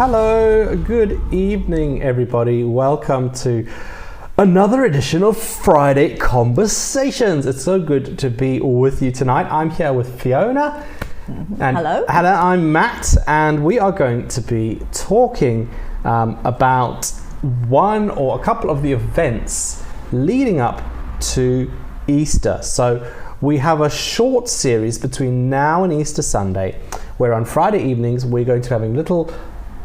Hello, good evening everybody. Welcome to another edition of Friday Conversations. It's so good to be with you tonight. I'm here with Fiona. And Hello. Hannah, I'm Matt, and we are going to be talking about one or a couple of the events leading up to Easter. So we have a short series between now and Easter Sunday, where on Friday evenings we're going to be having little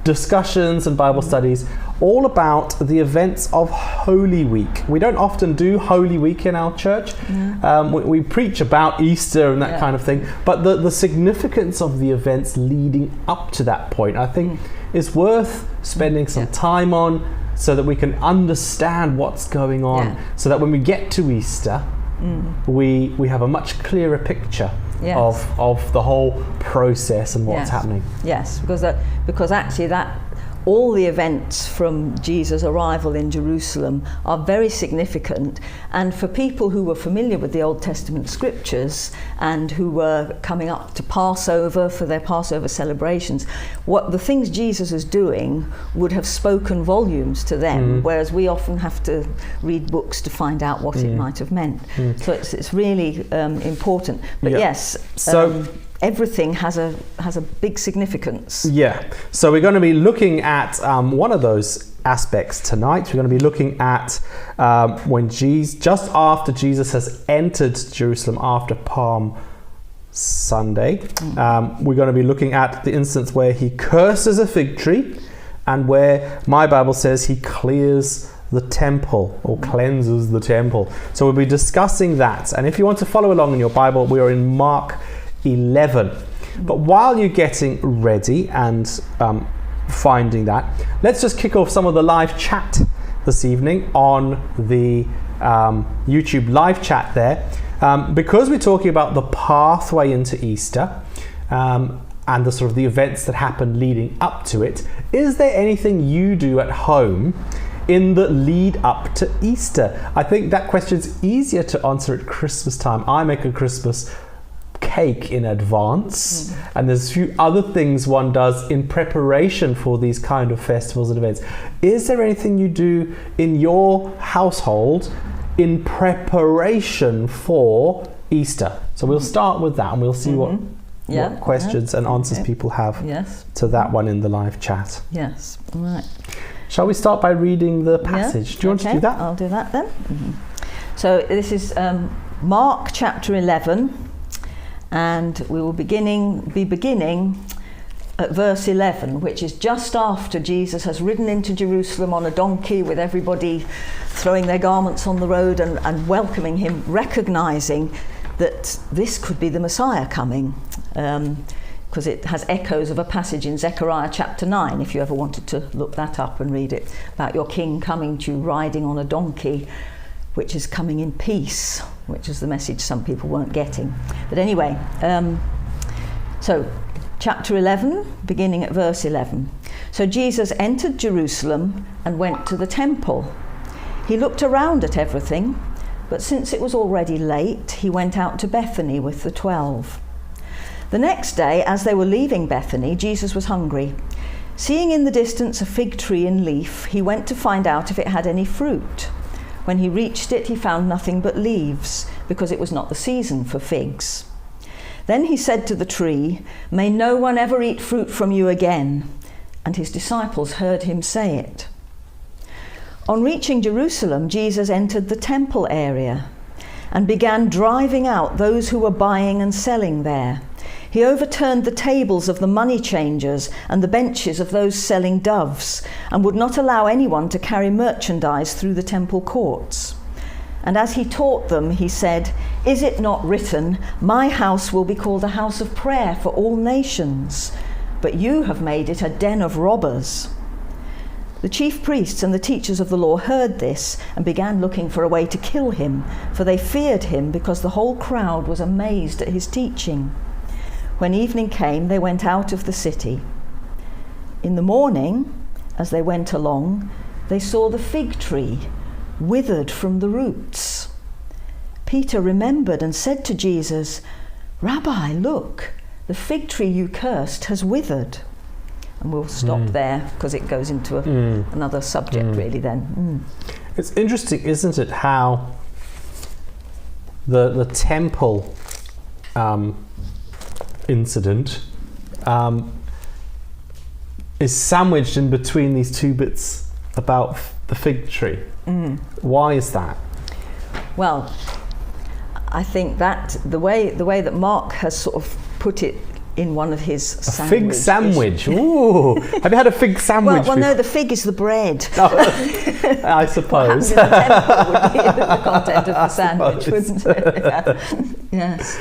discussions and Bible studies all about the events of Holy Week. We don't often do Holy Week in our church. We preach about Easter and that kind of thing, but the significance of the events leading up to that point, I think, is worth spending some time on, so that we can understand what's going on, so that when we get to Easter, we have a much clearer picture of the whole process and what's happening. Yes, because actually all the events from Jesus' arrival in Jerusalem are very significant, and for people who were familiar with the Old Testament scriptures and who were coming up to Passover for their Passover celebrations, what the things Jesus is doing would have spoken volumes to them, whereas we often have to read books to find out what it might have meant. So it's really important. But everything has a big significance. Yeah. So we're going to be looking at one of those aspects tonight. We're going to be looking at when just after Jesus has entered Jerusalem after Palm Sunday. We're going to be looking at the instance where he curses a fig tree, and where my Bible says he clears the temple or cleanses the temple. So we'll be discussing that. And if you want to follow along in your Bible, we are in Mark 11. But while you're getting ready and finding that, let's just kick off some of the live chat this evening on the YouTube live chat there, because we're talking about the pathway into Easter and the sort of the events that happen leading up to it. Is there anything you do at home in the lead up to Easter? I think that question's easier to answer at Christmas time. I make a Christmas cake in advance, and there's a few other things one does in preparation for these kind of festivals and events. Is there anything you do in your household in preparation for Easter? So we'll start with that, and we'll see what questions and answers people have to that one in the live chat. Yes. All right. Shall we start by reading the passage? Do you want to do that? I'll do that then. So this is Mark chapter 11. And we will be beginning at verse 11, which is just after Jesus has ridden into Jerusalem on a donkey, with everybody throwing their garments on the road and welcoming him, recognizing that this could be the Messiah coming, because it has echoes of a passage in Zechariah chapter 9, if you ever wanted to look that up and read it, about your king coming to you riding on a donkey, which is coming in peace, which is the message some people weren't getting. But anyway, so chapter 11, beginning at verse 11. So Jesus entered Jerusalem and went to the temple. He looked around at everything, but since it was already late, he went out to Bethany with the 12. The next day, as they were leaving Bethany, Jesus was hungry. Seeing in the distance a fig tree in leaf, he went to find out if it had any fruit. When he reached it, he found nothing but leaves, because it was not the season for figs. Then he said to the tree, "May no one ever eat fruit from you again." And his disciples heard him say it. On reaching Jerusalem, Jesus entered the temple area and began driving out those who were buying and selling there. He overturned the tables of the money changers and the benches of those selling doves, and would not allow anyone to carry merchandise through the temple courts. And as he taught them, he said, "Is it not written, 'My house will be called a house of prayer for all nations'? But you have made it a den of robbers." The chief priests and the teachers of the law heard this and began looking for a way to kill him, for they feared him, because the whole crowd was amazed at his teaching. When evening came, they went out of the city. In the morning, as they went along, they saw the fig tree withered from the roots. Peter remembered and said to Jesus, "Rabbi, look, the fig tree you cursed has withered." And we'll stop there because it goes into another subject really then. It's interesting, isn't it, how the temple incident is sandwiched in between these two bits about the fig tree. Why is that? Well, I think that the way that Mark has sort of put it in one of his sandwiches. Fig sandwich. Ooh. Have you had a fig sandwich? Well, no, the fig is the bread. Oh, I suppose. What happens in the temple would be the content of the sandwich, wouldn't it? Yes.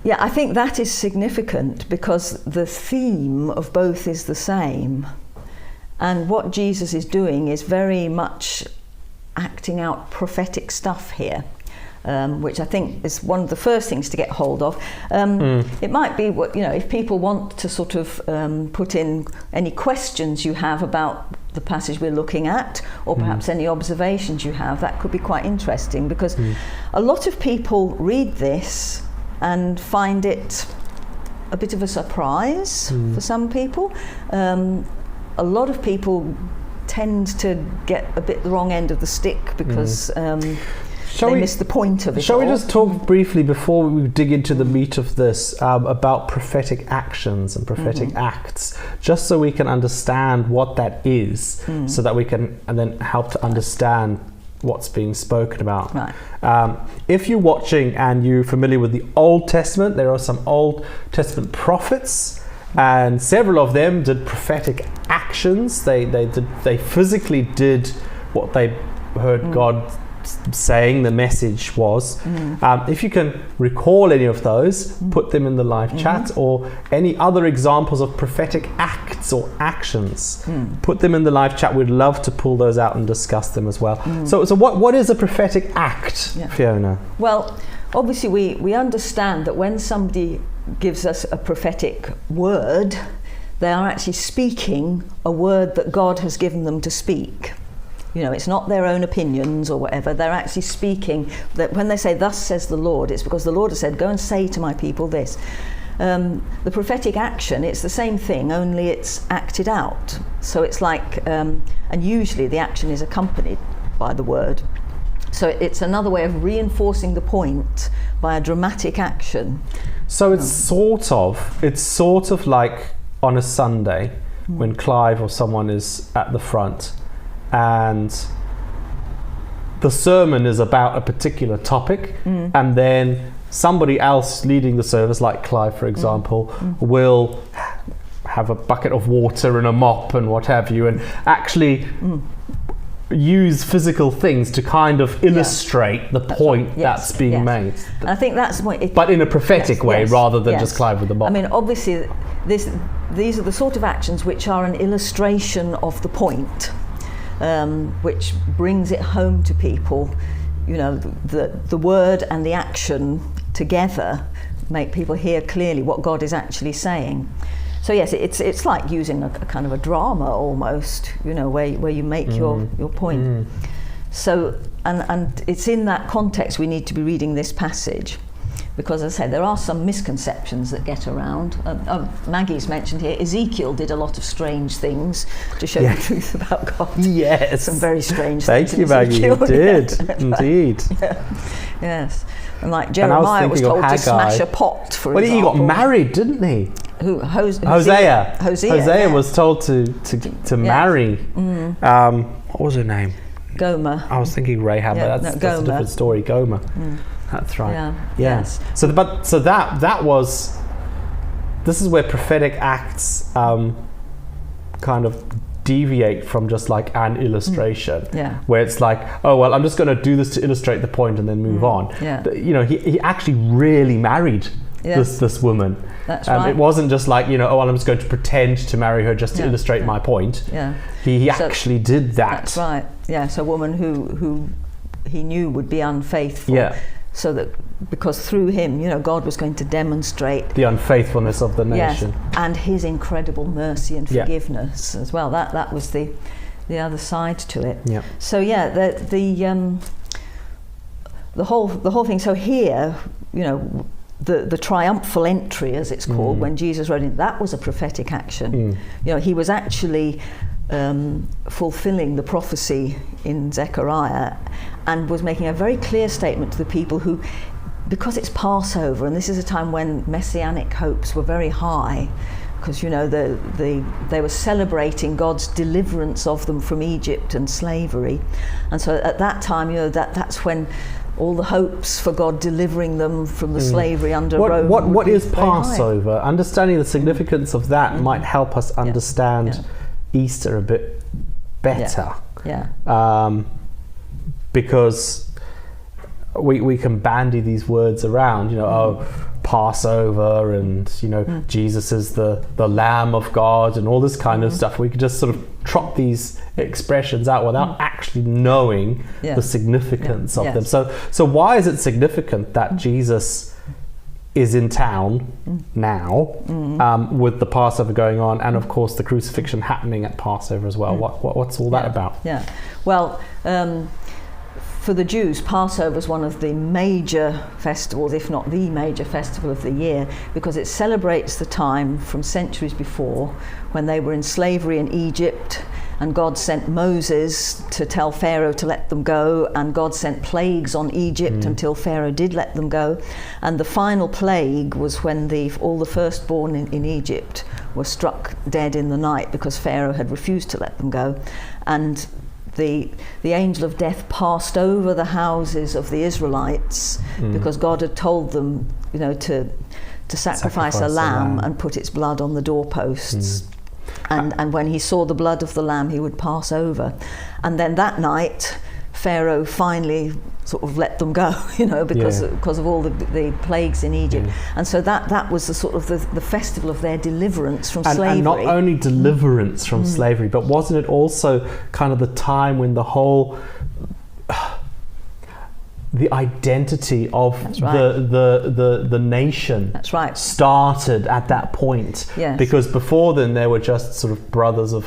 Yeah, I think that is significant because the theme of both is the same. And what Jesus is doing is very much acting out prophetic stuff here. Which I think is one of the first things to get hold of. It might be, if people want to sort of put in any questions you have about the passage we're looking at, or perhaps any observations you have, that could be quite interesting, because a lot of people read this and find it a bit of a surprise for some people. A lot of people tend to get a bit the wrong end of the stick because they miss the point of it. Shall we just talk briefly before we dig into the meat of this about prophetic actions and prophetic acts, just so we can understand what that is, so that we can and then help to understand what's being spoken about. Right. If you're watching and you're familiar with the Old Testament, there are some Old Testament prophets, and several of them did prophetic actions. They physically did what they heard God saying the message was. If you can recall any of those, put them in the live chat, or any other examples of prophetic acts or actions, put them in the live chat. We'd love to pull those out and discuss them as well. So what is a prophetic act, Fiona? Well, obviously we understand that when somebody gives us a prophetic word, they are actually speaking a word that God has given them to speak. It's not their own opinions or whatever. They're actually speaking that when they say, "Thus says the Lord," it's because the Lord has said, "Go and say to my people this." The prophetic action, it's the same thing, only it's acted out. So it's like, and usually the action is accompanied by the word. So it's another way of reinforcing the point by a dramatic action. So it's sort of like on a Sunday when Clive or someone is at the front, and the sermon is about a particular topic, and then somebody else leading the service, like Clive for example, will have a bucket of water and a mop and what have you, and actually use physical things to kind of illustrate the point that's being made. And I think that's what but in a prophetic way, rather than just Clive with the mop. I mean, obviously these are the sort of actions which are an illustration of the point. Which brings it home to people. The word and the action together make people hear clearly what God is actually saying. So yes, it's like using a kind of a drama almost, where you make your point. So and it's in that context we need to be reading this passage. Because, as I say, there are some misconceptions that get around. Maggie's mentioned here, Ezekiel did a lot of strange things to show the truth about God. Yes. Some very strange things. Thank you, Maggie. You did, indeed. Yes. And like Jeremiah was told to smash a pot, for example. He got married, didn't he? Who? Hosea. Hosea was told to marry. What was her name? Gomer. I was thinking Rahab, but that's a different story. Gomer. That's right. Yeah. Yes. So that was. This is where prophetic acts kind of deviate from just like an illustration. Where it's like, oh well, I'm just going to do this to illustrate the point and then move on. But, he actually really married this woman. That's right. It wasn't just like, oh well, I'm just going to pretend to marry her just to illustrate my point. He actually did that. That's right. Yes, a woman who he knew would be unfaithful. So that because through him, God was going to demonstrate the unfaithfulness of the nation, and his incredible mercy and forgiveness as well. That was the other side to it. So the whole thing. So here, the triumphal entry, as it's called, when Jesus rode in, that was a prophetic action. You know, he was actually fulfilling the prophecy in Zechariah, and was making a very clear statement to the people who, because it's Passover, and this is a time when messianic hopes were very high, because you know they were celebrating God's deliverance of them from Egypt and slavery, and so at that time, you know, that's when all the hopes for God delivering them from the slavery under Rome. What is Passover? Understanding the significance of that might help us understand Easter a bit better. Because we can bandy these words around, you know, Passover, and you know, Jesus is the Lamb of God, and all this kind of stuff. We could just sort of trot these expressions out without actually knowing the significance of them. So why is it significant that Jesus is in town now, with the Passover going on, and of course the crucifixion happening at Passover as well? What's all that about? Well, for the Jews, Passover is one of the major festivals, if not the major festival of the year, because it celebrates the time from centuries before when they were in slavery in Egypt, and God sent Moses to tell Pharaoh to let them go, and God sent plagues on Egypt until Pharaoh did let them go. And the final plague was when all the firstborn in Egypt were struck dead in the night because Pharaoh had refused to let them go. And the angel of death passed over the houses of the Israelites because God had told them, you know, to sacrifice a lamb and put its blood on the doorposts. And when he saw the blood of the lamb, he would pass over. And then that night, Pharaoh finally sort of let them go, you know, because of all the plagues in Egypt. And so that was the sort of the festival of their deliverance from slavery. And not only deliverance from slavery, but wasn't it also kind of the time when the whole the identity of the nation started at that point? Because before then they were just sort of brothers of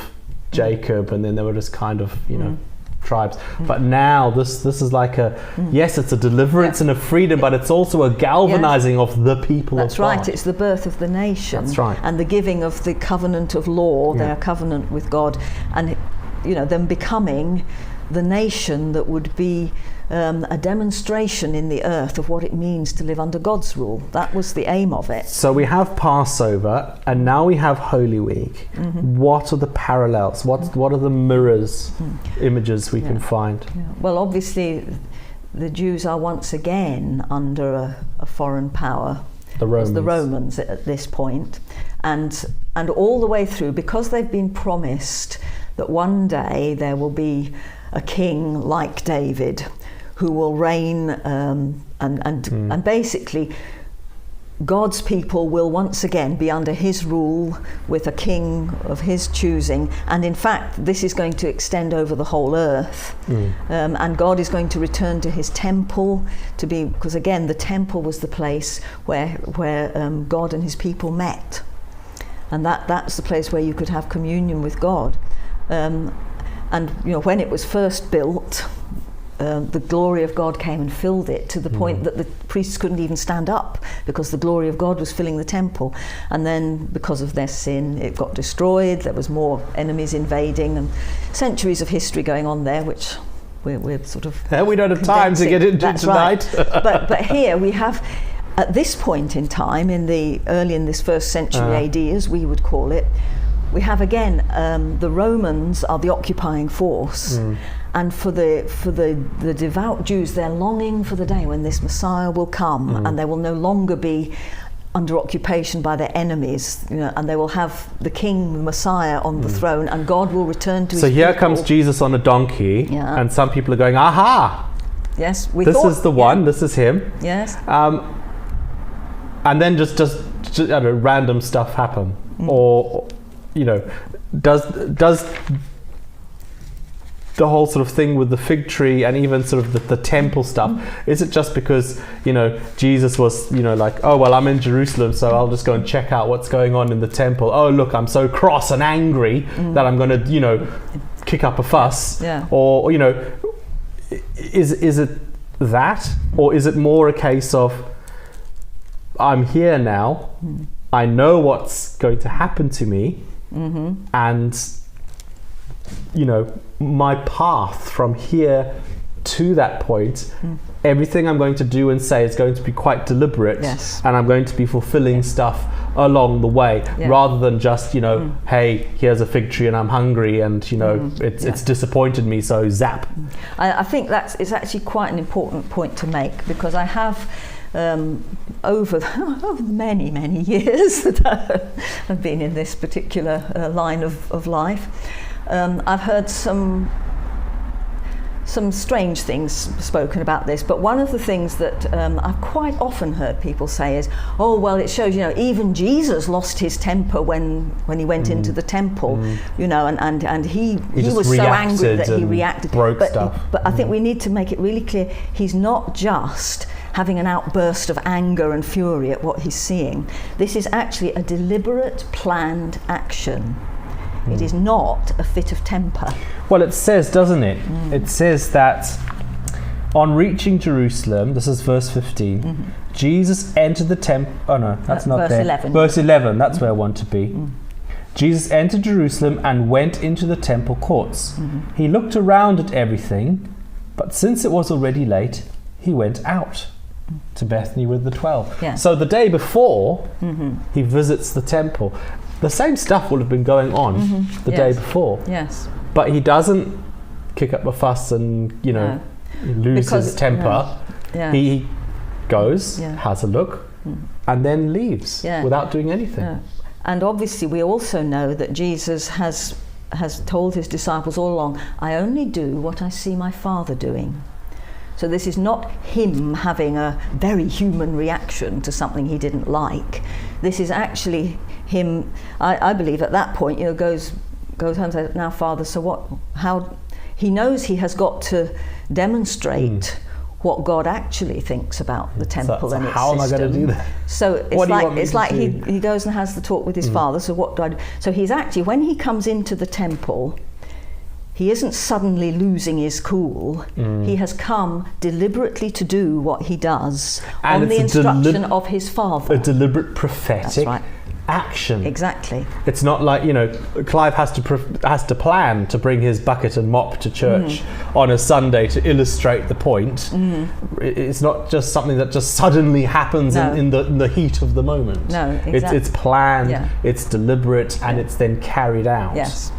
Jacob, and then they were just kind of, you know, tribes. But now this is like it's a deliverance and a freedom, but it's also a galvanizing of the people of God. That's right, it's the birth of the nation. That's right. And the giving of the covenant of law, their covenant with God, and, you know, them becoming the nation that would be a demonstration in the earth of what it means to live under God's rule. That was the aim of it. So we have Passover, and now we have Holy Week. What are the parallels? What are the mirrors, images we can find? Well, obviously, the Jews are once again under a foreign power. The Romans at this point. And all the way through, because they've been promised that one day there will be a king like David who will reign, and basically God's people will once again be under his rule with a king of his choosing. And in fact, this is going to extend over the whole earth. And God is going to return to his temple because again, the temple was the place where God and his people met. And that's the place where you could have communion with God. And you know, when it was first built, the glory of God came and filled it to the point that the priests couldn't even stand up because the glory of God was filling the temple. And then because of their sin, it got destroyed. There was more enemies invading, and centuries of history going on there, which we're sort of we don't have time to get into tonight. Right. but here we have, at this point in time, in this first century AD, as we would call it, we have again the Romans are the occupying force. And for the devout Jews, they're longing for the day when this Messiah will come, and they will no longer be under occupation by their enemies, you know, and they will have the King, the Messiah, on the throne, and God will return to his people. So here comes Jesus on a donkey, and some people are going, aha! Yes, this is the one. This is him. Yes. And then just random stuff happen, or you know, does the whole sort of thing with the fig tree and even sort of the temple stuff, is it just because, you know, Jesus was, you know, like, oh, well, I'm in Jerusalem, so I'll just go and check out what's going on in the temple. Oh, look, I'm so cross and angry that I'm going to, you know, kick up a fuss. Or, you know, is it that? Or is it more a case of, I'm here now. I know what's going to happen to me. And, you know, my path from here to that point, everything I'm going to do and say is going to be quite deliberate. Yes. And I'm going to be fulfilling stuff along the way, rather than just, you know, hey, here's a fig tree and I'm hungry and, you know, it's disappointed me, so zap. I think it's actually quite an important point to make, because I have over many years that I've been in this particular line of life, I've heard some strange things spoken about this, but one of the things that I've quite often heard people say is, oh well, it shows, you know, even Jesus lost his temper when he went into the temple, you know, and he was so angry that he reacted, broke stuff. But I think we need to make it really clear, he's not just having an outburst of anger and fury at what he's seeing. This is actually a deliberate, planned action. It is not a fit of temper. Well, it says, doesn't it? It says that on reaching Jerusalem, this is verse 15, Jesus entered the temple. Oh no, that's not verse there. 11. Verse 11, that's where I want to be. Jesus entered Jerusalem and went into the temple courts. He looked around at everything, but since it was already late, he went out to Bethany with the 12. Yeah. So the day before, he visits the temple. The same stuff will have been going on the day before. Yes. But he doesn't kick up a fuss and, you know, lose his temper. Yeah. He goes, has a look, and then leaves without doing anything. Yeah. And obviously we also know that Jesus has told his disciples all along, I only do what I see my Father doing. So this is not him having a very human reaction to something he didn't like. This is actually him, I believe at that point, you know, goes home and says, now Father, so what, how, he knows he has got to demonstrate what God actually thinks about the temple and its how system. Am I going to do that? So it's like he goes and has the talk with his father, so what do I do? So he's actually, when he comes into the temple, he isn't suddenly losing his cool. He has come deliberately to do what he does on the instruction of his Father. A deliberate prophetic action. Exactly. It's not like, you know, Clive has to plan to bring his bucket and mop to church on a Sunday to illustrate the point. It's not just something that just suddenly happens in the heat of the moment. No, exactly. It's planned, it's deliberate, and it's then carried out. Yes.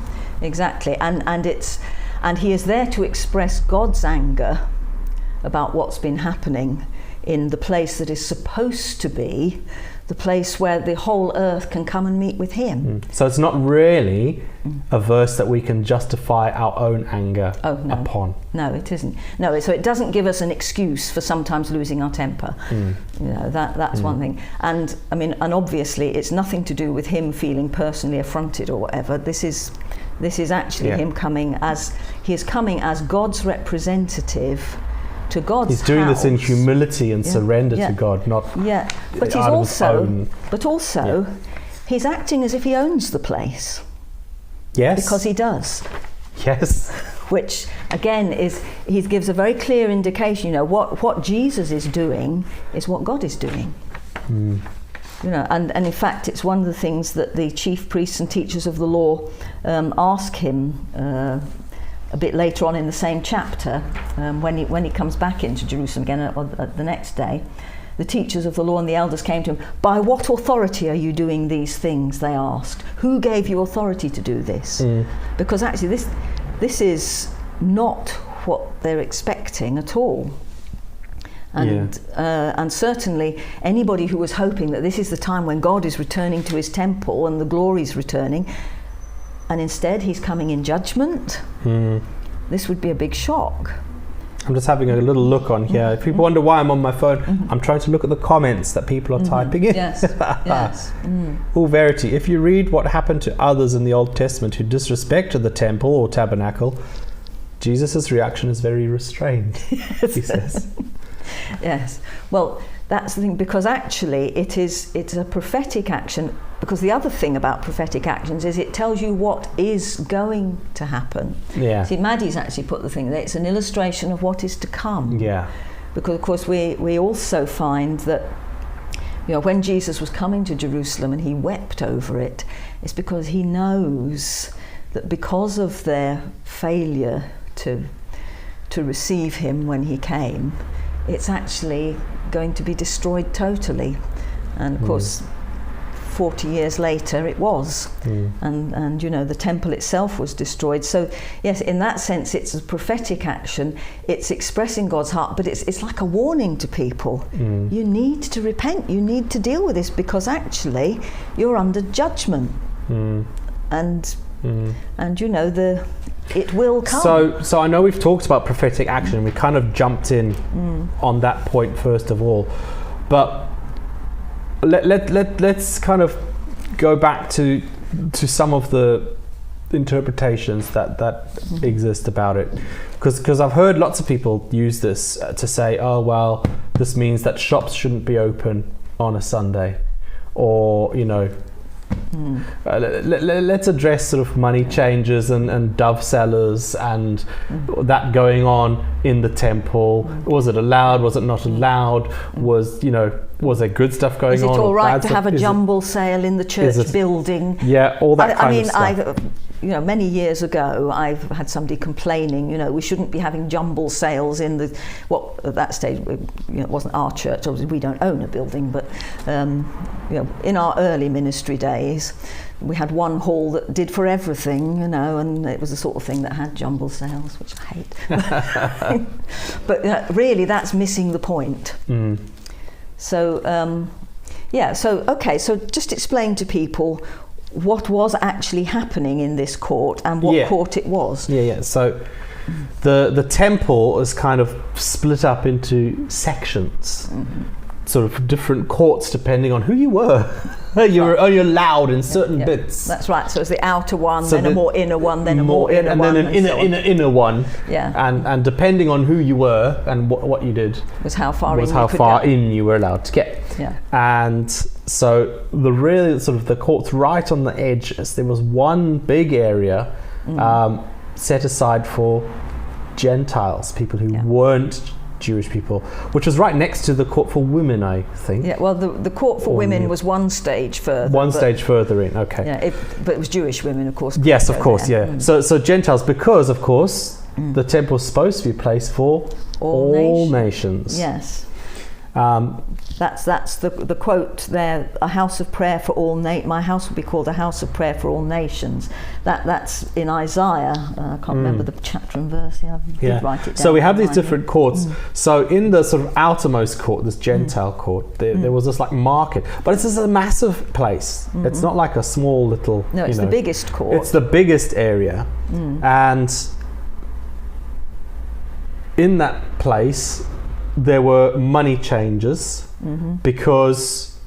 Exactly, and he is there to express God's anger about what's been happening in the place that is supposed to be the place where the whole earth can come and meet with him. So it's not really a verse that we can justify our own anger upon. No, it isn't. No, so it doesn't give us an excuse for sometimes losing our temper. You know, that's one thing. And I mean, and obviously it's nothing to do with him feeling personally affronted or whatever. This is actually him coming as God's representative to God's He's doing house. this in humility and surrender to God, not but out of his own. But also, he's acting as if he owns the place. Yes. Because he does. Yes. Which again he gives a very clear indication. You know, what Jesus is doing is what God is doing. You know, and in fact, it's one of the things that the chief priests and teachers of the law ask him a bit later on in the same chapter, when he comes back into Jerusalem again the next day. The teachers of the law and the elders came to him. By what authority are you doing these things? They asked. Who gave you authority to do this? Because actually, this is not what they're expecting at all. And certainly anybody who was hoping that this is the time when God is returning to his temple and the glory is returning, and instead he's coming in judgment, this would be a big shock. I'm just having a little look on here. If people wonder why I'm on my phone, I'm trying to look at the comments that people are typing in. Yes. Oh, Verity, if you read what happened to others in the Old Testament who disrespected the temple or tabernacle, Jesus' reaction is very restrained, he says. Yes. Well, that's the thing, because actually it's a prophetic action, because the other thing about prophetic actions is it tells you what is going to happen. Yeah. See, Maddie's actually put the thing there, it's an illustration of what is to come. Yeah. Because of course we also find that, when Jesus was coming to Jerusalem and he wept over it, it's because he knows that because of their failure to receive him when he came, it's actually going to be destroyed totally. And of course, 40 years later it was, and the temple itself was destroyed. So yes, in that sense it's a prophetic action. It's expressing God's heart, but it's like a warning to people. You need to repent, you need to deal with this, because actually you're under judgment. And it will come. So I know we've talked about prophetic action. We kind of jumped in on that point first of all, but let's kind of go back to some of the interpretations that exist about it, because I've heard lots of people use this to say, oh well, this means that shops shouldn't be open on a Sunday, or let's address sort of money changers and dove sellers and that going on in the temple. Was it allowed? Was it not allowed? Was there good stuff going on? Is it all right to have a jumble sale in the church building? Yeah, all that kind of stuff. Many years ago, I've had somebody complaining, we shouldn't be having jumble sales in at that stage, it wasn't our church, obviously we don't own a building, but, in our early ministry days, we had one hall that did for everything, and it was the sort of thing that had jumble sales, which I hate. But really, that's missing the point. So, so just explain to people what was actually happening in this court and what court it was. So the temple is kind of split up into sections, sort of different courts depending on who you were. You're allowed in certain bits. That's right. So it's the outer one, then a more inner one, then a more inner one, and then an inner one. Yeah. And depending on who you were and what you did was how far in you were allowed to get. Yeah. And so the courts right on the edge, there was one big area set aside for Gentiles, people who weren't Jewish people, which was right next to the court for women, I think. Yeah, well, the court for women was one stage further. Stage further in, okay. Yeah, but it was Jewish women, of course. Yes, of course, yeah. So Gentiles, because, of course, the temple was supposed to be a place for all nations. Yes. That's the quote there, a house of prayer for all my house will be called a house of prayer for all nations. That's in Isaiah. I can't remember the chapter and verse. I did write it down. So we have these different courts. So in the sort of outermost court, this Gentile court, there was this like market, but it's just a massive place. It's not like a small little. No, it's the biggest court. It's the biggest area, and in that place there were money changers because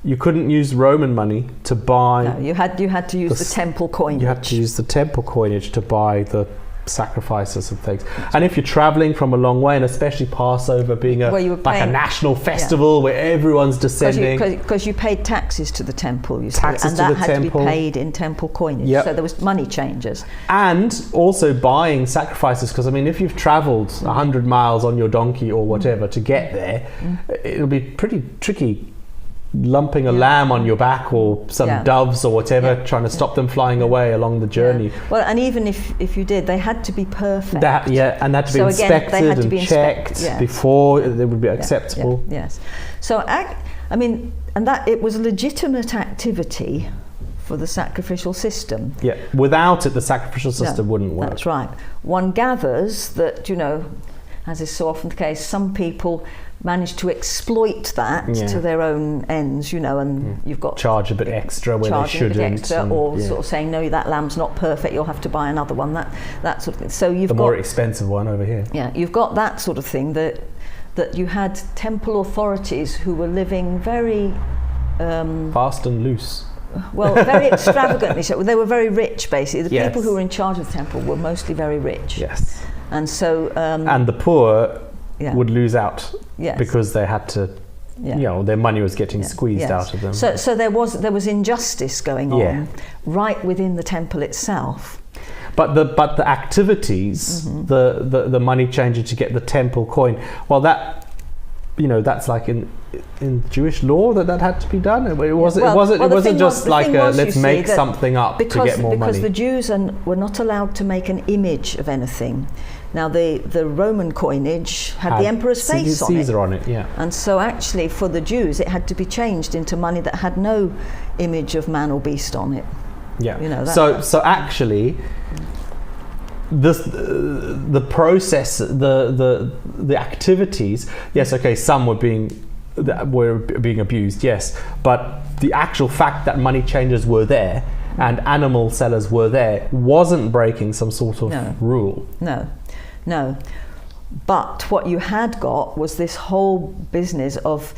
you couldn't use Roman money to buy. No, you had to use the temple coinage. You had to use the temple coinage to buy the sacrifices and things. And if you're traveling from a long way, and especially Passover being a national festival where everyone's descending, because you paid taxes to the temple, and that had to be paid in temple coinage. So there was money changers, and also buying sacrifices, because I mean, if you've traveled 100 miles on your donkey or whatever to get there, it'll be pretty tricky lumping a lamb on your back or some doves or whatever, trying to stop them flying away along the journey. Well, and even if you did, they had to be perfect. And had to be inspected and checked before they would be acceptable. Yes. So I mean, and that it was a legitimate activity for the sacrificial system. Yeah. Without it, the sacrificial system wouldn't work. That's right. One gathers that, as is so often the case, some people manage to exploit that to their own ends, and you've got charge a bit extra where they shouldn't, or sort of saying, no, that lamb's not perfect, you'll have to buy another one, that sort of thing. So you've got the more expensive one over here. Yeah, you've got that sort of thing, that you had temple authorities who were living very fast and loose. Well, very extravagantly. So they were very rich, basically. The people who were in charge of the temple were mostly very rich. Yes. And so and the poor would lose out because they had to, their money was getting squeezed out of them. So there was injustice going on right within the temple itself. But the activities, the money changer to get the temple coin, well, that that's like in Jewish law that had to be done. It wasn't just let's make something up to get more money. Because the Jews were not allowed to make an image of anything. Now the Roman coinage had the emperor's face on it. Caesar on it, yeah. And so actually for the Jews it had to be changed into money that had no image of man or beast on it. Yeah. So actually, the process, the activities, yes, okay, some were being abused, yes, but the actual fact that money changers were there and animal sellers were there wasn't breaking some sort of rule. No. But what you had got was this whole business of,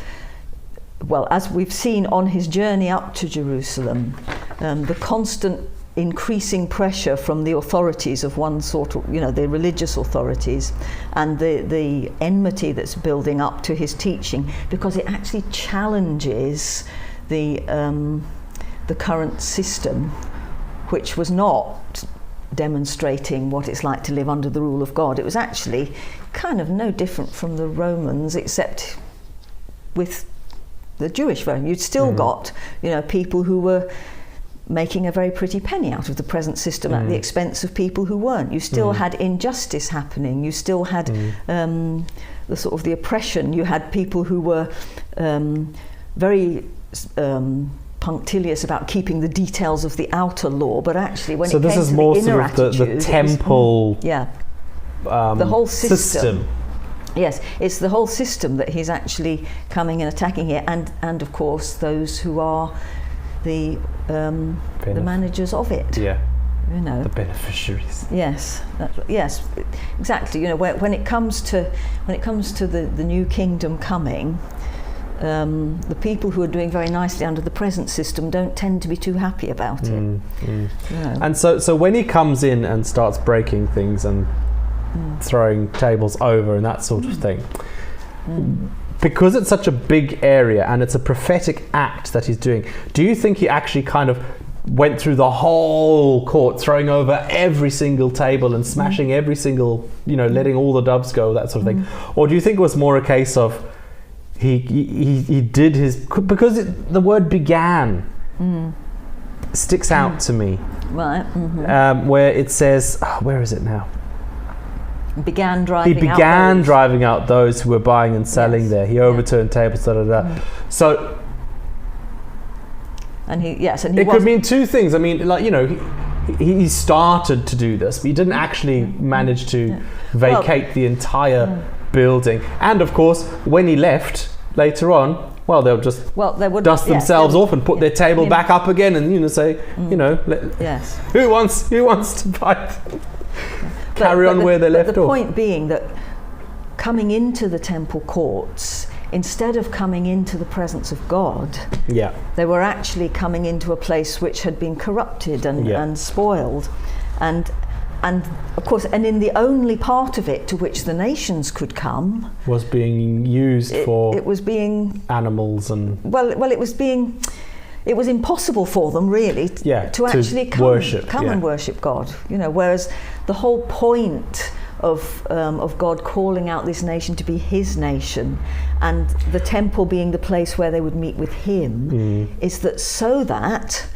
well, as we've seen on his journey up to Jerusalem, the constant increasing pressure from the authorities of one sort of, the religious authorities, and the enmity that's building up to his teaching, because it actually challenges the current system, which was not demonstrating what it's like to live under the rule of God. It was actually kind of no different from the Romans, except with the Jewish version. You'd still got, people who were making a very pretty penny out of the present system at the expense of people who weren't. You still had injustice happening. You still had the sort of the oppression. You had people who were very punctilious about keeping the details of the outer law, but actually when it came to the inner attitude, so this is more sort of the temple, the whole system. Yes, it's the whole system that he's actually coming and attacking here, and of course those who are the managers of it. Yeah. The beneficiaries. Yes, exactly. When it comes to the new kingdom coming, the people who are doing very nicely under the present system don't tend to be too happy about it. And so when he comes in and starts breaking things and throwing tables over and that sort of thing, because it's such a big area and it's a prophetic act that he's doing, do you think he actually kind of went through the whole court, throwing over every single table and smashing every single, letting all the doves go, that sort of thing? Or do you think it was more a case of he did his, because the word began sticks out to me, right? Where it says, where is it now? He began driving out those who were buying and selling there. He overturned tables, So, and it could mean two things. I mean, he started to do this, but he didn't actually manage to vacate the entire building. And of course, when he left later on, they'll just dust themselves off and put their table back up again, and say, who wants to buy? Carry on where they left off. The point being that coming into the temple courts, instead of coming into the presence of God, they were actually coming into a place which had been corrupted and spoiled, and of course, and in the only part of it to which the nations could come was being used for animals and it was impossible for them really to actually come and worship God. Whereas the whole point of God calling out this nation to be His nation, and the temple being the place where they would meet with Him, is that so that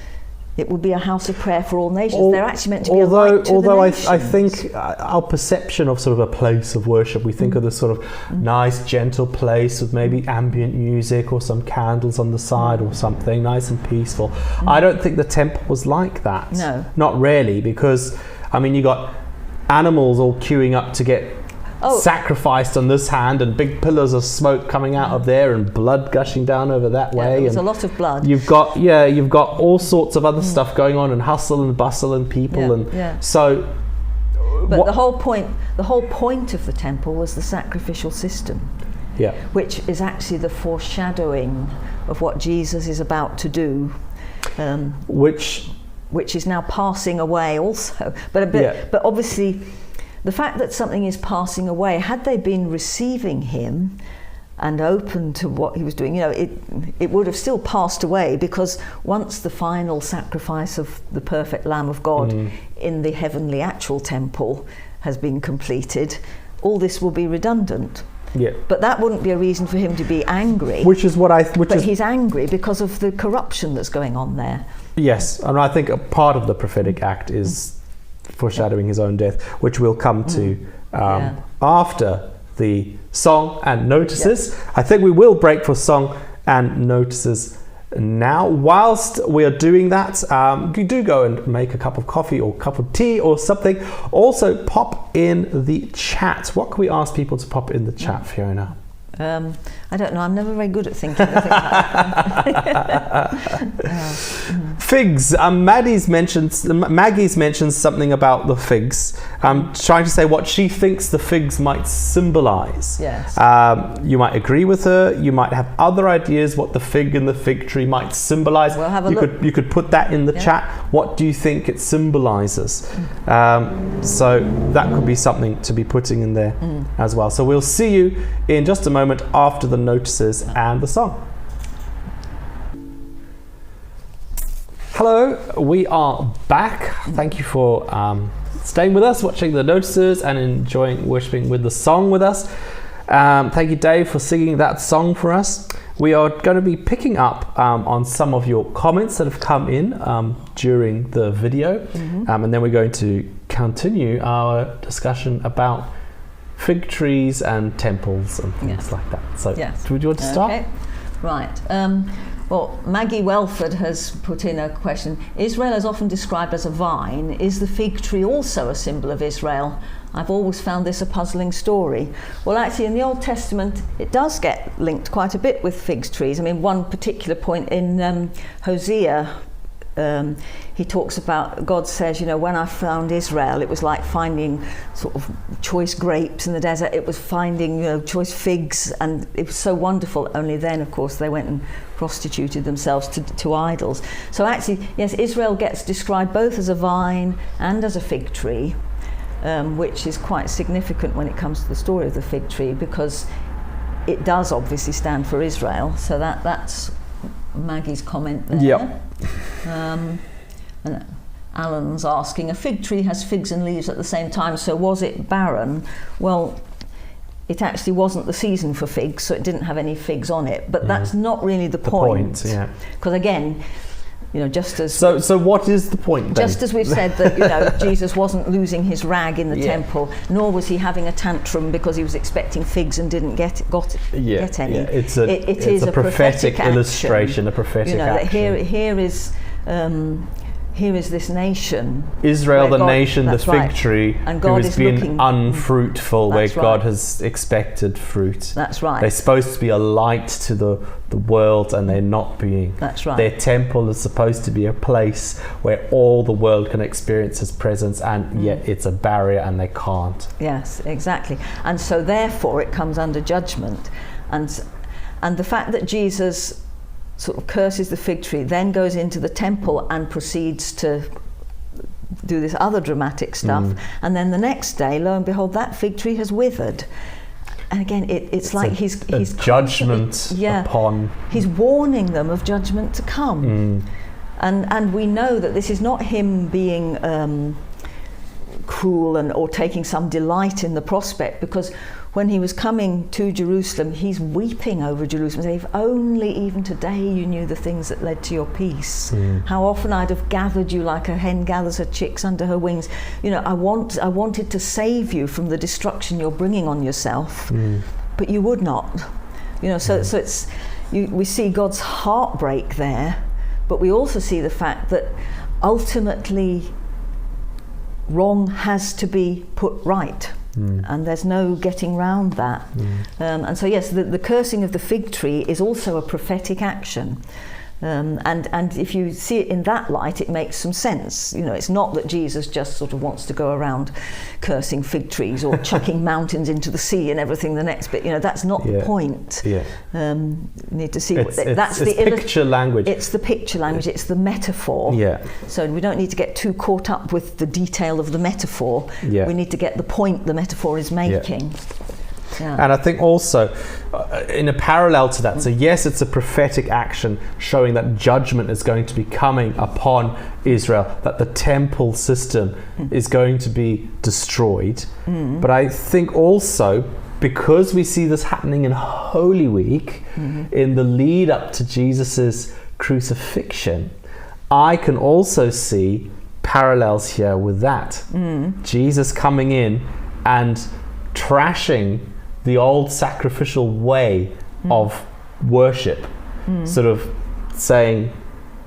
it will be a house of prayer for all nations. They're actually meant to be a light to the nations. I think our perception of sort of a place of worship, we think of this sort of nice, gentle place with maybe ambient music or some candles on the side or something, nice and peaceful. I don't think the temple was like that. No. Not really, because, you got animals all queuing up to get sacrificed on this hand, and big pillars of smoke coming out of there, and blood gushing down over that way. There was a lot of blood. You've got all sorts of other stuff going on, and hustle and bustle and people, so. But the whole point of the temple was the sacrificial system, which is actually the foreshadowing of what Jesus is about to do, which is now passing away also. But obviously, the fact that something is passing away, had they been receiving him and open to what he was doing, it would have still passed away, because once the final sacrifice of the perfect Lamb of God in the heavenly actual temple has been completed, all this will be redundant. Yeah. But that wouldn't be a reason for him to be angry. But he's angry because of the corruption that's going on there. Yes, and I think a part of the prophetic act is foreshadowing his own death, which we'll come to after the song and notices. Yes. I think we will break for song and notices now. Whilst we are doing that, you do go and make a cup of coffee or cup of tea or something. Also, pop in the chat. What can we ask people to pop in the chat, Fiona? I don't know. I'm never very good at thinking of things like that. Figs. Maggie's mentioned something about the figs. Trying to say what she thinks the figs might symbolize. Yes. You might agree with her. You might have other ideas what the fig and the fig tree might symbolize. We'll have a look. You could put that in the chat. What do you think it symbolizes? So that could be something to be putting in there as well. So we'll see you in just a moment after the notices and the song. Hello, we are back. Thank you for staying with us, watching the notices and enjoying worshiping with the song with us. Thank you, Dave, for singing that song for us. We are going to be picking up on some of your comments that have come in during the video, and then we're going to continue our discussion about fig trees and temples and things like that. So, would you want to start? Okay. Right. Well, Maggie Welford has put in a question. Israel is often described as a vine. Is the fig tree also a symbol of Israel? I've always found this a puzzling story. Well, actually, in the Old Testament, it does get linked quite a bit with fig trees. I mean, one particular point in Hosea, he talks about, God says, when I found Israel, it was like finding sort of choice grapes in the desert. It was finding, choice figs, and it was so wonderful. Only then, of course, they went and prostituted themselves to idols. So actually, yes, Israel gets described both as a vine and as a fig tree, which is quite significant when it comes to the story of the fig tree, because it does obviously stand for Israel. So that's Maggie's comment there. Yep. And Alan's asking, a fig tree has figs and leaves at the same time, so was it barren? Well, it actually wasn't the season for figs, so it didn't have any figs on it. But that's not really the point. Because again, just as... So what is the point then? Just as we've said that, Jesus wasn't losing his rag in the temple, nor was he having a tantrum because he was expecting figs and didn't get any. Yeah. It's a prophetic illustration, a prophetic action. Here is this nation, Israel, the nation, the fig tree, and who has been unfruitful, where God has expected fruit. That's right. They're supposed to be a light to the world, and they're not being. That's right. Their temple is supposed to be a place where all the world can experience His presence, and yet it's a barrier, and they can't. Yes, exactly. And so therefore it comes under judgment. And the fact that Jesus sort of curses the fig tree, then goes into the temple and proceeds to do this other dramatic stuff, and then the next day, lo and behold, that fig tree has withered. And again, it's like he's judgment upon. He's warning them of judgment to come, and we know that this is not him being cruel or taking some delight in the prospect, because when he was coming to Jerusalem, he's weeping over Jerusalem, saying, if only even today you knew the things that led to your peace. How often I'd have gathered you like a hen gathers her chicks under her wings. I wanted to save you from the destruction you're bringing on yourself, but you would not. So it's we see God's heartbreak there, but we also see the fact that ultimately wrong has to be put right. And there's no getting round that. And so yes, the cursing of the fig tree is also a prophetic action. And if you see it in that light, it makes some sense. It's not that Jesus just sort of wants to go around cursing fig trees or chucking mountains into the sea and everything the next bit. That's not the point. You need to see that's the picture language. It's the picture language. It's the metaphor. So we don't need to get too caught up with the detail of the metaphor. We need to get the point the metaphor is making. And I think also, in a parallel to that, so yes, it's a prophetic action showing that judgment is going to be coming upon Israel, that the temple system is going to be destroyed. But I think also because we see this happening in Holy Week, in the lead up to Jesus's crucifixion, I can also see parallels here with that. Jesus coming in and trashing the old sacrificial way of worship, sort of saying,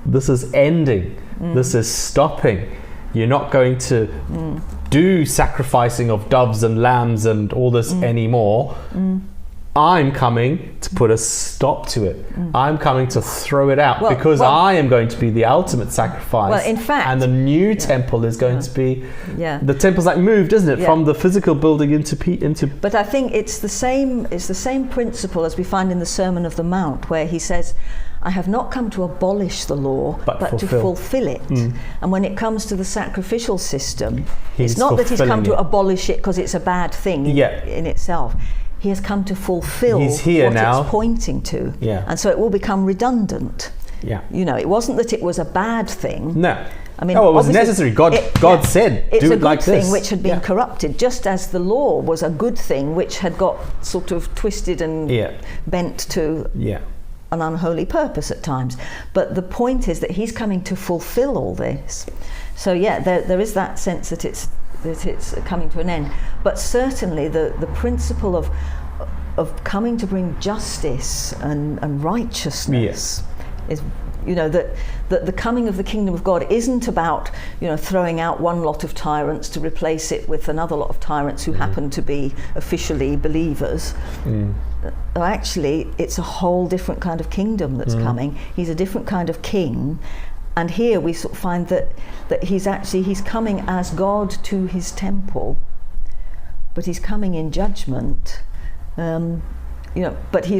this is ending, this is stopping. You're not going to do sacrificing of doves and lambs and all this anymore. I'm coming to put a stop to it. I'm coming to throw it out because I am going to be the ultimate sacrifice. Well, in fact, and the new temple is going to be the temple's like moved, isn't it, from the physical building into. But I think it's the same. It's the same principle as we find in the Sermon of the Mount, where he says, I have not come to abolish the law, but to fulfill it. And when it comes to the sacrificial system, it's not that he's come to abolish it because it's a bad thing in itself. He has come to fulfill what it's pointing to. And so it will become redundant. You know, it wasn't that it was a bad thing. No. I mean, it was necessary. God said, it's do a it like good this. thing which had been corrupted, just as the law was a good thing which had got sort of twisted and bent to an unholy purpose at times. But the point is that he's coming to fulfill all this. So there is that sense that it's coming to an end. But certainly the principle of coming to bring justice and righteousness is, you know, that the coming of the kingdom of God isn't about, you know, throwing out one lot of tyrants to replace it with another lot of tyrants who happen to be officially believers. Actually, it's a whole different kind of kingdom that's coming. He's a different kind of king. And here we sort of find that he's coming as God to his temple, but he's coming in judgment. You know, but he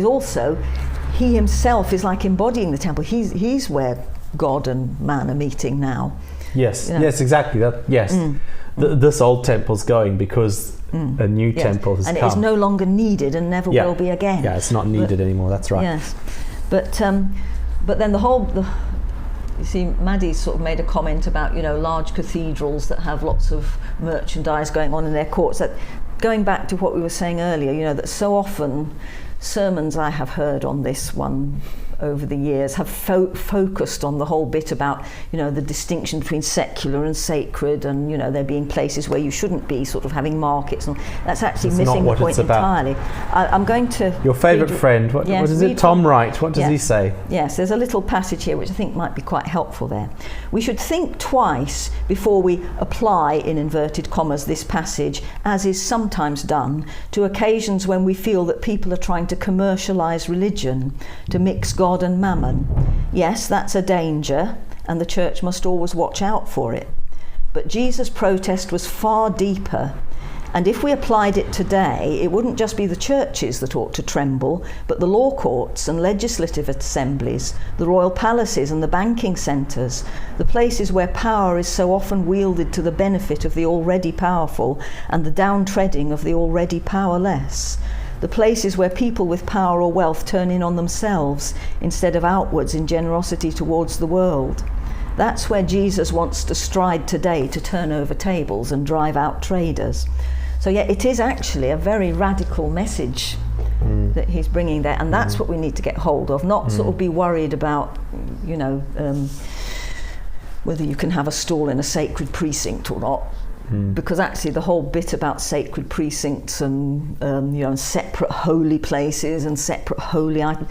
himself is like embodying the temple. He's where God and man are meeting now. Yes, you know? Yes, exactly. That. Yes, this old temple's going because a new temple has come, and it is no longer needed and never will be again. Yeah, it's not needed anymore. That's right. Yes, but then you see, Maddie sort of made a comment about, you know, large cathedrals that have lots of merchandise going on in their courts. That, going back to what we were saying earlier, you know, that so often sermons I have heard on this one over the years have focused on the whole bit about, you know, the distinction between secular and sacred, and, you know, there being places where you shouldn't be sort of having markets, and that's actually missing the point entirely. I'm going to... Your favourite friend, what is it? Tom Wright, what does he say? Yes, there's a little passage here which I think might be quite helpful there. We should think twice before we apply, in inverted commas, this passage, as is sometimes done, to occasions when we feel that people are trying to commercialise religion, to mix God and mammon. Yes, that's a danger, and the church must always watch out for it. But Jesus' protest was far deeper, and if we applied it today, it wouldn't just be the churches that ought to tremble, but the law courts and legislative assemblies, the royal palaces and the banking centres, the places where power is so often wielded to the benefit of the already powerful and the downtreading of the already powerless. The places where people with power or wealth turn in on themselves instead of outwards in generosity towards the world. That's where Jesus wants to stride today, to turn over tables and drive out traders. So it is actually a very radical message that he's bringing there, and that's what we need to get hold of, not sort of be worried about, you know, whether you can have a stall in a sacred precinct or not. Because actually the whole bit about sacred precincts and you know, separate holy places and separate holy items,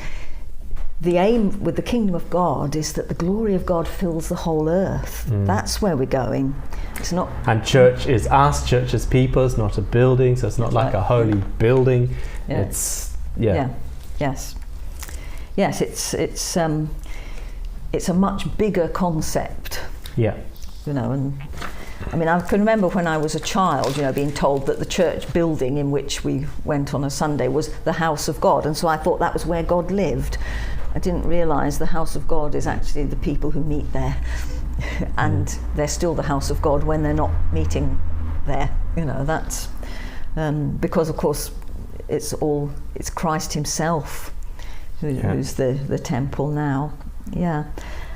the aim with the kingdom of God is that the glory of God fills the whole earth. That's where we're going. It's not. And church is us. Church is people. It's not a building, so it's not like a holy building. It's yes. It's a much bigger concept. You know, and I mean, I can remember when I was a child, you know, being told that the church building in which we went on a Sunday was the house of God, and so I thought that was where God lived. I didn't realise the house of God is actually the people who meet there, and they're still the house of God when they're not meeting there. You know, that's because, of course, it's Christ himself who's the temple now.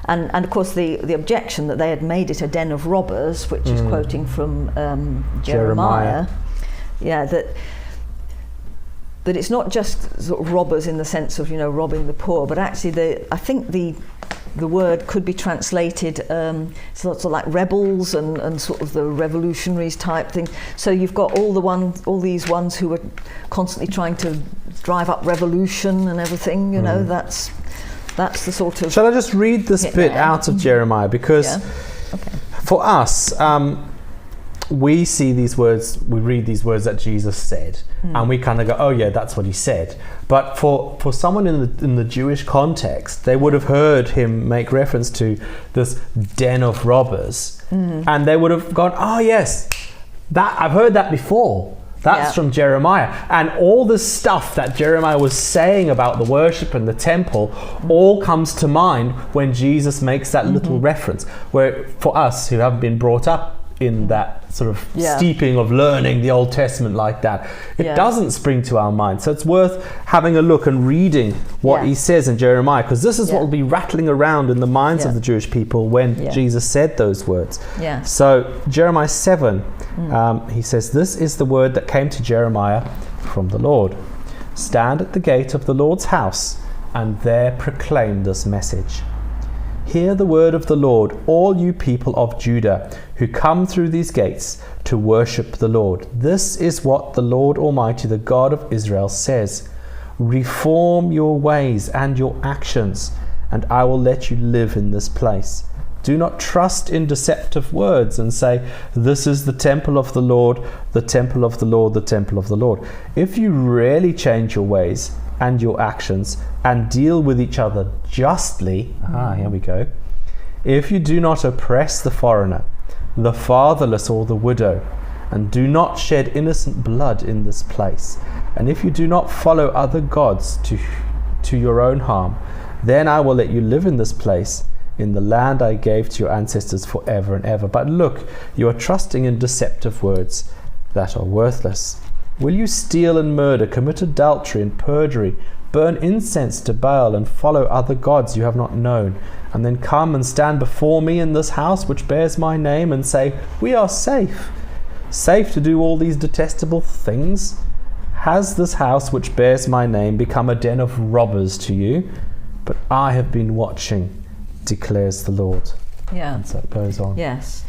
And of course the objection that they had made it a den of robbers, which is quoting from Jeremiah, that that it's not just sort of robbers in the sense of, robbing the poor, but actually I think the word could be translated sort of like rebels and sort of the revolutionaries type thing. So you've got all these ones who are constantly trying to drive up revolution and everything. That's the sort of. Shall I just read this bit out of Jeremiah? Because for us, we see these words, we read these words that Jesus said, and we kind of go, oh yeah, that's what he said. But for someone in the Jewish context, they would have heard him make reference to this den of robbers, and they would have gone, oh yes, that I've heard that before. That's from Jeremiah. And all this stuff that Jeremiah was saying about the worship and the temple all comes to mind when Jesus makes that little reference. Where for us who haven't been brought up in that sort of steeping of learning the Old Testament like that, it doesn't spring to our mind. So it's worth having a look and reading what he says in Jeremiah, because this is what will be rattling around in the minds of the Jewish people when Jesus said those words. So Jeremiah 7, he says, this is the word that came to Jeremiah from the Lord. Stand at the gate of the Lord's house and there proclaim this message. Hear the word of the Lord, all you people of Judah who come through these gates to worship the Lord. This is what the Lord Almighty, the God of Israel, says. Reform your ways and your actions, and I will let you live in this place. Do not trust in deceptive words and say, this is the temple of the Lord, the temple of the Lord, the temple of the Lord. If you really change your ways and your actions and deal with each other justly, here we go. If you do not oppress the foreigner, the fatherless or the widow, and do not shed innocent blood in this place, and if you do not follow other gods to your own harm, then I will let you live in this place, in the land I gave to your ancestors forever and ever. But look, you are trusting in deceptive words that are worthless. Will you steal and murder, commit adultery and perjury, burn incense to Baal, and follow other gods you have not known, and then come and stand before me in this house which bears my name and say, we are safe to do all these detestable things? Has this house which bears my name become a den of robbers to you? But I have been watching, declares the Lord. And so it goes on. Yes.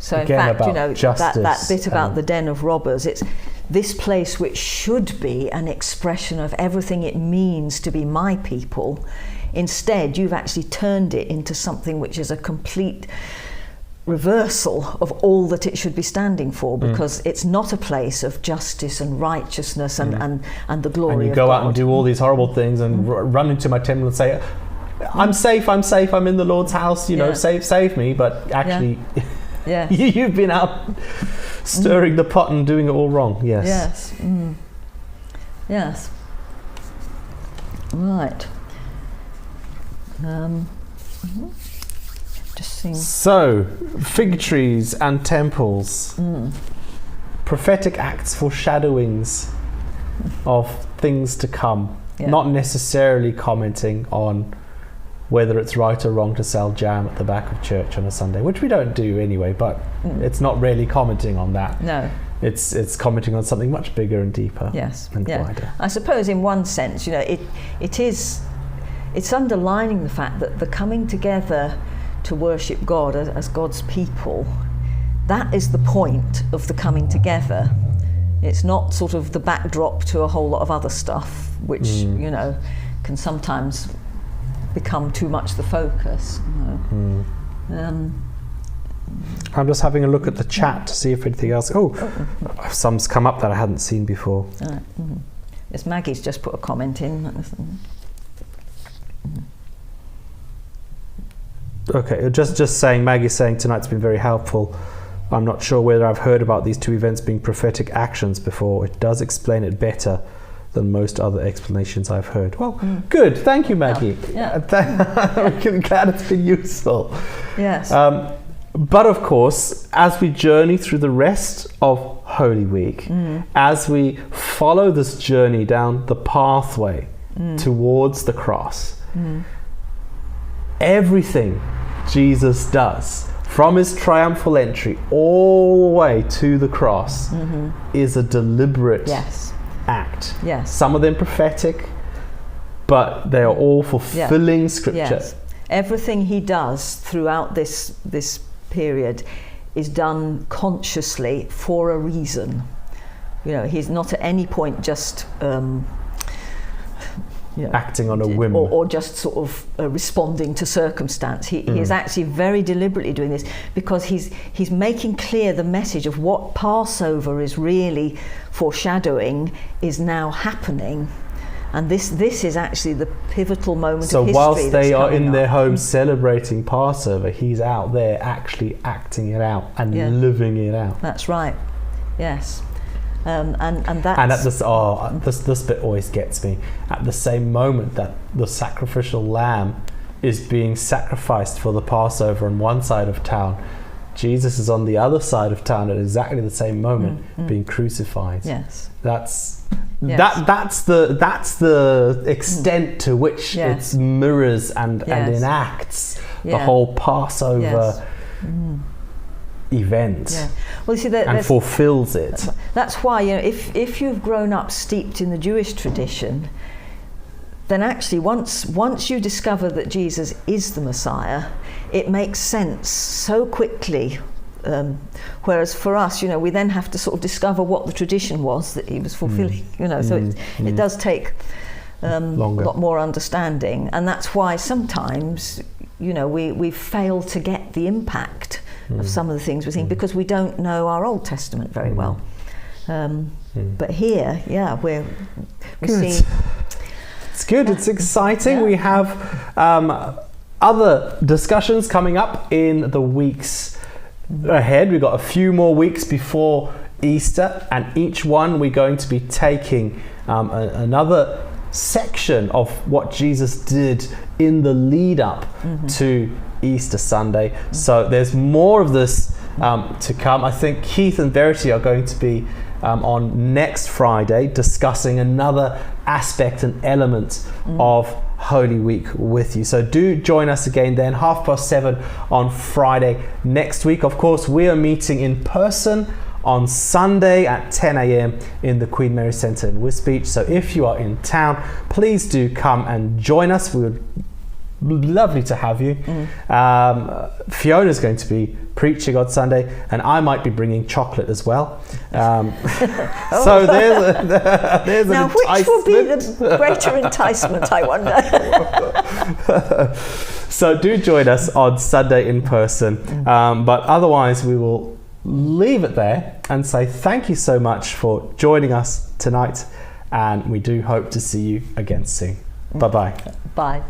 So again, in fact, that bit about the den of robbers, it's this place which should be an expression of everything it means to be my people. Instead, you've actually turned it into something which is a complete reversal of all that it should be standing for, because it's not a place of justice and righteousness and the glory of God. And you go out and do all these horrible things and run into my temple and say, I'm safe, I'm in the Lord's house, save me, but actually... you've been out stirring the pot and doing it all wrong. Yes. Yes. Right. Just seeing. So, fig trees and temples, prophetic acts, foreshadowings of things to come, not necessarily commenting on whether it's right or wrong to sell jam at the back of church on a Sunday, which we don't do anyway, but it's not really commenting on that. No. It's commenting on something much bigger and deeper and wider. I suppose in one sense, it's underlining the fact that the coming together to worship God as God's people, that is the point of the coming together. It's not sort of the backdrop to a whole lot of other stuff, which, can sometimes become too much the focus. I'm just having a look at the chat to see if anything else. Some's come up that I hadn't seen before. Yes, Maggie's just put a comment in. Okay, just saying, Maggie's saying tonight's been very helpful. I'm not sure whether I've heard about these two events being prophetic actions before. It does explain it better than most other explanations I've heard. Well, good. Thank you, Maggie. I'm glad it's been useful. Yes. But of course, as we journey through the rest of Holy Week, as we follow this journey down the pathway towards the cross, everything Jesus does, from his triumphal entry all the way to the cross, is a deliberate act. Yes. Some of them prophetic, but they are all fulfilling Scripture. Yes. Everything he does throughout this period is done consciously for a reason. You know, he's not at any point just acting on a whim, or just sort of responding to circumstance. He is actually very deliberately doing this because he's making clear the message of what Passover is really foreshadowing is now happening. And this is actually the pivotal moment of history. So whilst they are in their homes celebrating Passover, he's out there actually acting it out and living it out. That's right. Yes. And that's... And at this bit always gets me. At the same moment that the sacrificial lamb is being sacrificed for the Passover on one side of town, Jesus is on the other side of town at exactly the same moment, being crucified. Yes. That's the extent to which it mirrors and enacts the whole Passover event. Yeah. Well, you see, and fulfills it. That's why, you know, if you've grown up steeped in the Jewish tradition, then actually once you discover that Jesus is the Messiah, it makes sense so quickly. Whereas for us, you know, we then have to sort of discover what the tradition was that he was fulfilling. You know, so it does take a lot more understanding, and that's why sometimes, you know, we fail to get the impact of some of the things we think because we don't know our Old Testament very well. But here, we see. It's good. It's exciting. We have other discussions coming up in the weeks ahead. We've got a few more weeks before Easter, and each one we're going to be taking another section of what Jesus did in the lead up to Easter Sunday. So there's more of this to come. I think Keith and Verity are going to be on next Friday discussing another aspect and element of Holy Week with you. So do join us again then, 7:30 on Friday next week. Of course, we are meeting in person on Sunday at 10 a.m. in the Queen Mary Centre in Wisbech. So if you are in town, please do come and join us. We would lovely to have you. Fiona's going to be preaching on Sunday, and I might be bringing chocolate as well. So there's now, an enticement. Which will be the greater enticement, I wonder? So do join us on Sunday in person. But otherwise, we will leave it there and say thank you so much for joining us tonight, and we do hope to see you again soon. Bye-bye. Bye.